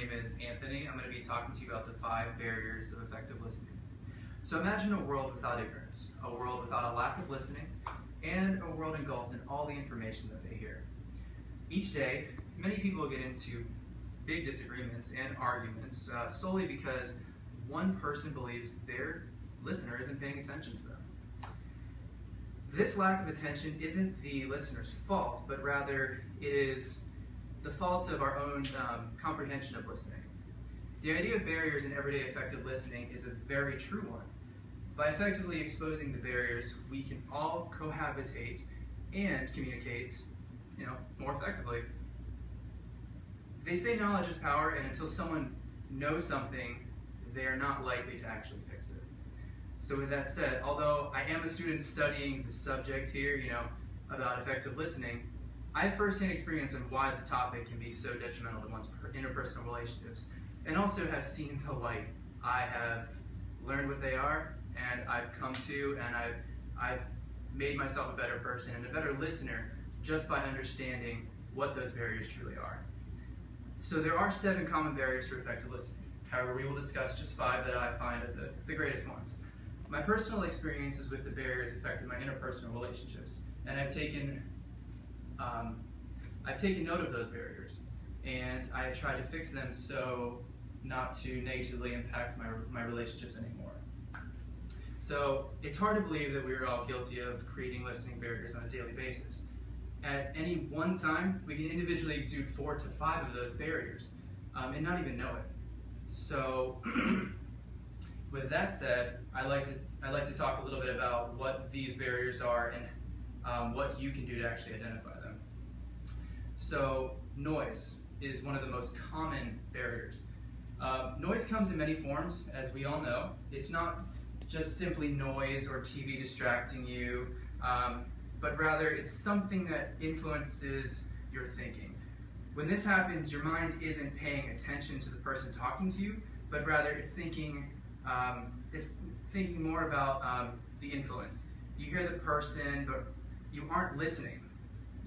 name is Anthony. I'm going to be talking to you about the 5 barriers of effective listening. So imagine a world without ignorance, a world without a lack of listening, and a world engulfed in all the information that they hear. Each day, many people get into big disagreements and arguments solely because one person believes their listener isn't paying attention to them. This lack of attention isn't the listener's fault, but rather it is the fault of our own comprehension of listening. The idea of barriers in everyday effective listening is a very true one. By effectively exposing the barriers, we can all cohabitate and communicate, more effectively. They say knowledge is power, and until someone knows something, they are not likely to actually fix it. So with that said, although I am a student studying the subject here, about effective listening, I have firsthand experience on why the topic can be so detrimental to one's interpersonal relationships, and also have seen the light. I have learned what they are, and I've come to, and I've made myself a better person and a better listener just by understanding what those barriers truly are. So there are 7 common barriers to effective listening. However, we will discuss just 5 that I find are the greatest ones. My personal experiences with the barriers affected my interpersonal relationships, and I've taken note of those barriers, and I have tried to fix them so not to negatively impact my relationships anymore. So it's hard to believe that we are all guilty of creating listening barriers on a daily basis. At any one time, we can individually exude 4 to 5 of those barriers and not even know it. So with that said, I like to talk a little bit about what these barriers are and what you can do to actually identify them. So noise is one of the most common barriers. Noise comes in many forms, as we all know. It's not just simply noise or TV distracting you, but rather it's something that influences your thinking. When this happens, your mind isn't paying attention to the person talking to you, but rather it's thinking more about the influence. You hear the person, but you aren't listening.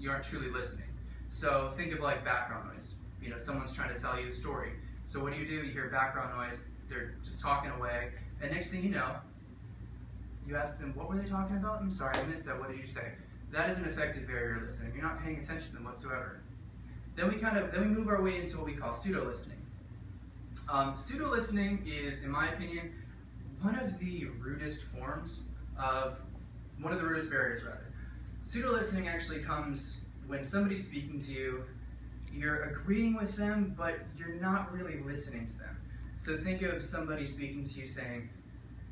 You aren't truly listening. So think of like background noise. Someone's trying to tell you a story. So what do? You hear background noise, they're just talking away, and next thing you know, you ask them, what were they talking about? I'm sorry, I missed that, what did you say? That is an effective barrier to listening. You're not paying attention to them whatsoever. Then we move our way into what we call pseudo-listening. Pseudo-listening is, in my opinion, one of the rudest barriers rather. Pseudo-listening actually comes when somebody's speaking to you, you're agreeing with them, but you're not really listening to them. So think of somebody speaking to you saying,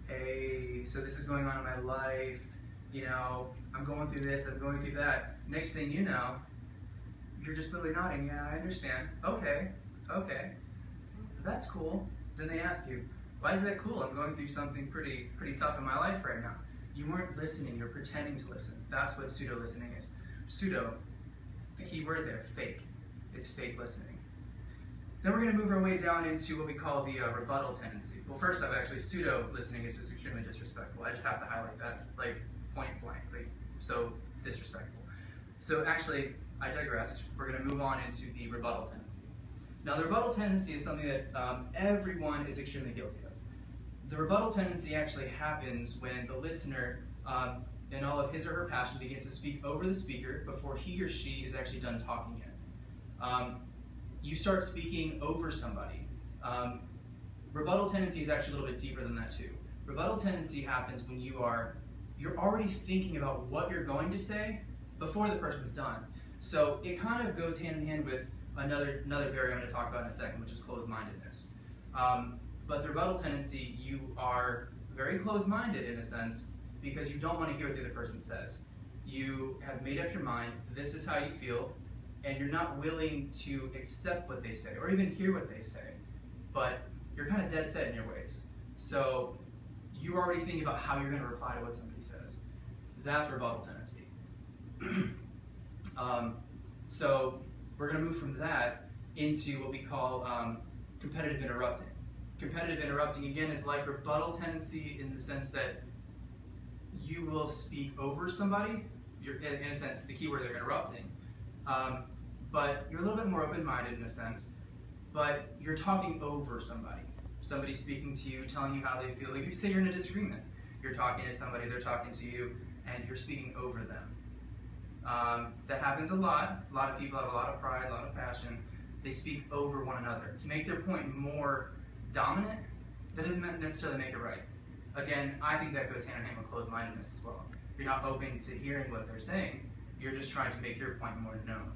hey, so this is going on in my life, I'm going through this, I'm going through that. Next thing you know, you're just literally nodding, yeah, I understand, okay, that's cool. Then they ask you, why is that cool? I'm going through something pretty tough in my life right now. You weren't listening, you're pretending to listen. That's what pseudo-listening is. Pseudo, the key word there, fake. It's fake listening. Then we're going to move our way down into what we call the rebuttal tendency. Well, first off, actually, pseudo-listening is just extremely disrespectful. I just have to highlight that, point blank, so disrespectful. So actually, I digressed. We're going to move on into the rebuttal tendency. Now, the rebuttal tendency is something that everyone is extremely guilty of. The rebuttal tendency actually happens when the listener, in all of his or her passion, begins to speak over the speaker before he or she is actually done talking yet. You start speaking over somebody. Rebuttal tendency is actually a little bit deeper than that too. Rebuttal tendency happens when you're already thinking about what you're going to say before the person's done. So it kind of goes hand in hand with another barrier I'm going to talk about in a second, which is closed-mindedness. But the rebuttal tendency, you are very closed-minded in a sense because you don't want to hear what the other person says. You have made up your mind, this is how you feel, and you're not willing to accept what they say or even hear what they say, but you're kind of dead set in your ways. So you're already thinking about how you're going to reply to what somebody says. That's rebuttal tendency. So we're going to move from that into what we call competitive interrupting. Competitive interrupting, again, is like rebuttal tendency in the sense that you will speak over somebody. You're, in a sense, the keyword they're interrupting. But you're a little bit more open-minded in a sense. but you're talking over somebody. Somebody's speaking to you, telling you how they feel. Like you say you're in a disagreement. You're talking to somebody, they're talking to you, and you're speaking over them. That happens a lot. A lot of people have a lot of pride, a lot of passion. They speak over one another. To make their point more dominant, that doesn't necessarily make it right. Again, I think that goes hand in hand with closed-mindedness as well. You're not open to hearing what they're saying. You're just trying to make your point more known.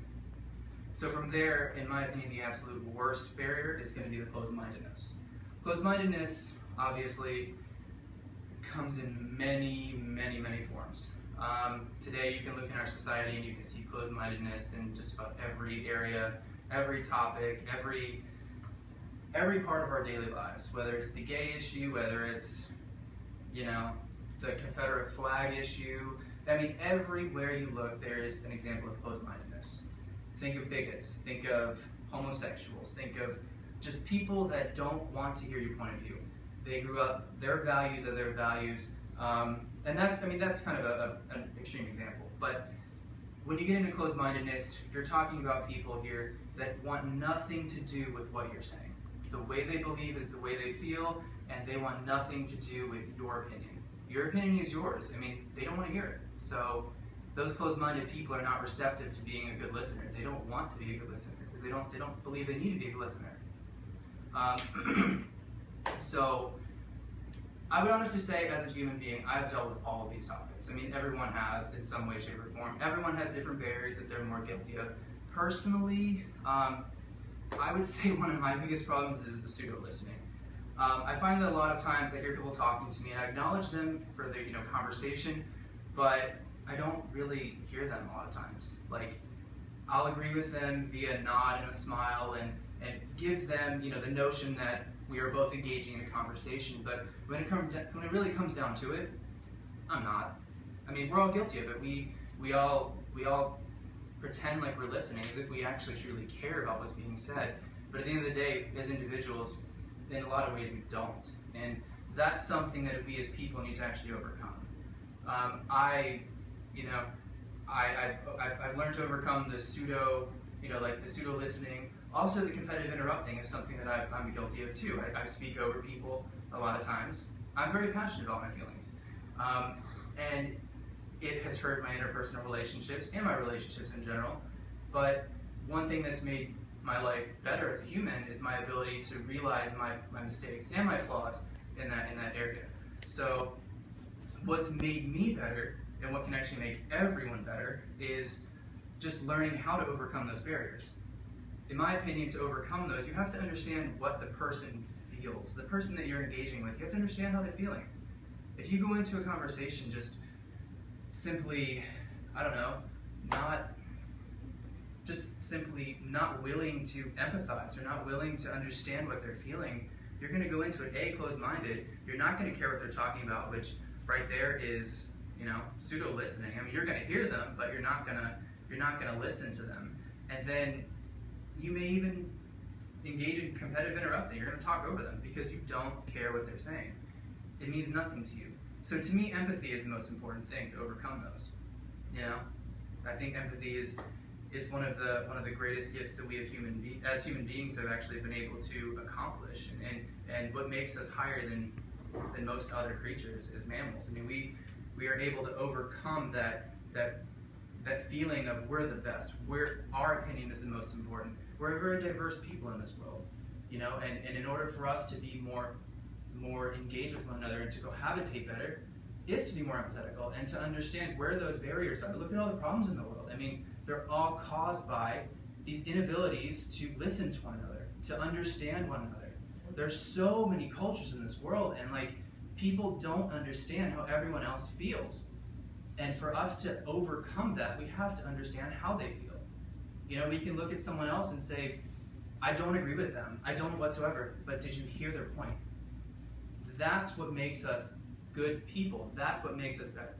So from there, in my opinion, the absolute worst barrier is going to be the closed-mindedness. Closed-mindedness, obviously, comes in many, many, many forms. Today, you can look in our society and you can see closed-mindedness in just about every area, every topic, every part of our daily lives. Whether it's the gay issue, whether it's, you know, the Confederate flag issue. I mean, everywhere you look, there is an example of closed-mindedness. Think of bigots. Think of homosexuals. Think of just people that don't want to hear your point of view. They grew up, their values are their values. And that's kind of an extreme example. But when you get into closed-mindedness, you're talking about people here that want nothing to do with what you're saying. The way they believe is the way they feel, and they want nothing to do with your opinion. Your opinion is yours. I mean, they don't want to hear it. So those closed-minded people are not receptive to being a good listener. They don't want to be a good listener because they don't believe they need to be a good listener. So I would honestly say, as a human being, I've dealt with all of these topics. I mean, everyone has in some way, shape, or form. Everyone has different barriers that they're more guilty of. Personally, I would say one of my biggest problems is the pseudo-listening. I find that a lot of times I hear people talking to me and I acknowledge them for their conversation, but I don't really hear them a lot of times. Like, I'll agree with them via a nod and a smile and give them the notion that we are both engaging in a conversation, but when it really comes down to it, I'm not. I mean, we're all guilty of it. We all pretend like we're listening as if we actually truly care about what's being said. But at the end of the day, as individuals, in a lot of ways we don't. And that's something that we as people need to actually overcome. I've learned to overcome the pseudo listening. Also, the competitive interrupting is something that I'm guilty of too. I speak over people a lot of times. I'm very passionate about my feelings. And it has hurt my interpersonal relationships and my relationships in general. But one thing that's made my life better as a human is my ability to realize my mistakes and my flaws in that area. So what's made me better and what can actually make everyone better is just learning how to overcome those barriers. In my opinion, to overcome those, you have to understand what the person feels. The person that you're engaging with, you have to understand how they're feeling. If you go into a conversation just simply, not willing to empathize or not willing to understand what they're feeling, you're going to go into it closed-minded. You're not going to care what they're talking about, which right there is pseudo-listening. I mean, you're going to hear them, but you're not going to listen to them. And then you may even engage in competitive interrupting. You're going to talk over them because you don't care what they're saying. It means nothing to you. So to me, empathy is the most important thing to overcome those. I think empathy is one of the greatest gifts that we as human beings have actually been able to accomplish, and what makes us higher than most other creatures as mammals. I mean, we are able to overcome that feeling of we're the best. Our opinion is the most important. We're a very diverse people in this world, and in order for us to be more engaged with one another and to cohabitate better, is to be more empathetical and to understand where those barriers are. Look at all the problems in the world. I mean, they're all caused by these inabilities to listen to one another, to understand one another. There's so many cultures in this world, and people don't understand how everyone else feels. And for us to overcome that, we have to understand how they feel. We can look at someone else and say, I don't agree with them. I don't whatsoever. But did you hear their point? That's what makes us good people. That's what makes us better.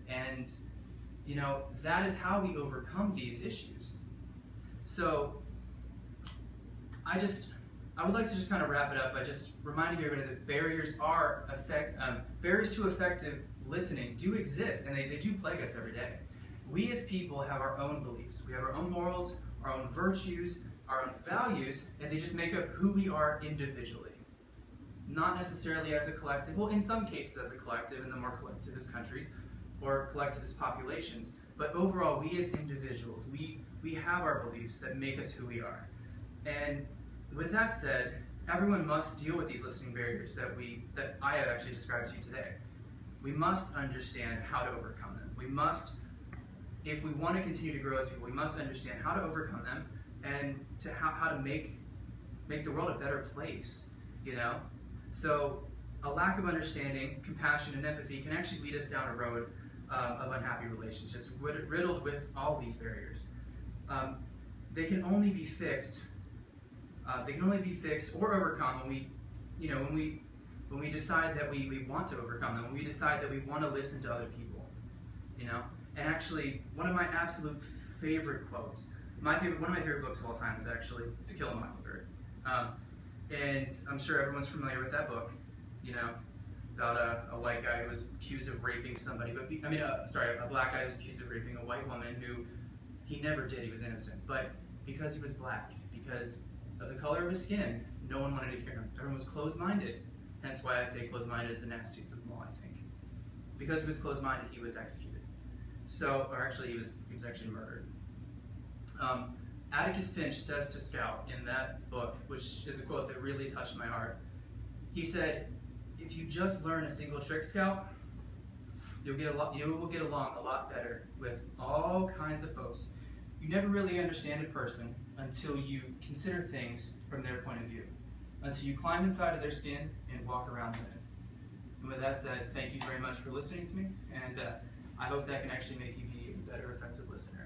And, that is how we overcome these issues. So, I would like to just kind of wrap it up by just reminding everybody that barriers to effective listening do exist, and they do plague us every day. We as people have our own beliefs. We have our own morals, our own virtues, our own values, and they just make up who we are individually. Not necessarily as a collective, well, in some cases as a collective, in the more collectivist countries, or collectivist populations, but overall, we as individuals, we have our beliefs that make us who we are. And with that said, everyone must deal with these listening barriers that I have actually described to you today. We must understand how to overcome them. We must, if we want to continue to grow as people, we must understand how to overcome them and how to make the world a better place, you know? So a lack of understanding, compassion, and empathy can actually lead us down a road of unhappy relationships, riddled with all these barriers. They can only be fixed. Or overcome when we decide that we want to overcome them. When we decide that we want to listen to other people, you know. And actually, one of my absolute favorite quotes, one of my favorite books of all time is actually To Kill a Mockingbird. And I'm sure everyone's familiar with that book, you know, about a white guy who was accused of raping somebody. A black guy who was accused of raping a white woman who he never did. He was innocent, but because he was black, because of the color of his skin, no one wanted to hear him. Everyone was closed-minded. Hence why I say closed-minded is the nastiest of them all, I think. Because he was closed-minded, he was executed. He was actually murdered. Atticus Finch says to Scout in that book, which is a quote that really touched my heart. He said, "If you just learn a single trick, Scout, you will get along a lot better with all kinds of folks. You never really understand a person until you consider things from their point of view, until you climb inside of their skin and walk around in it." And with that said, thank you very much for listening to me, and I hope that can actually make you be a better, effective listener.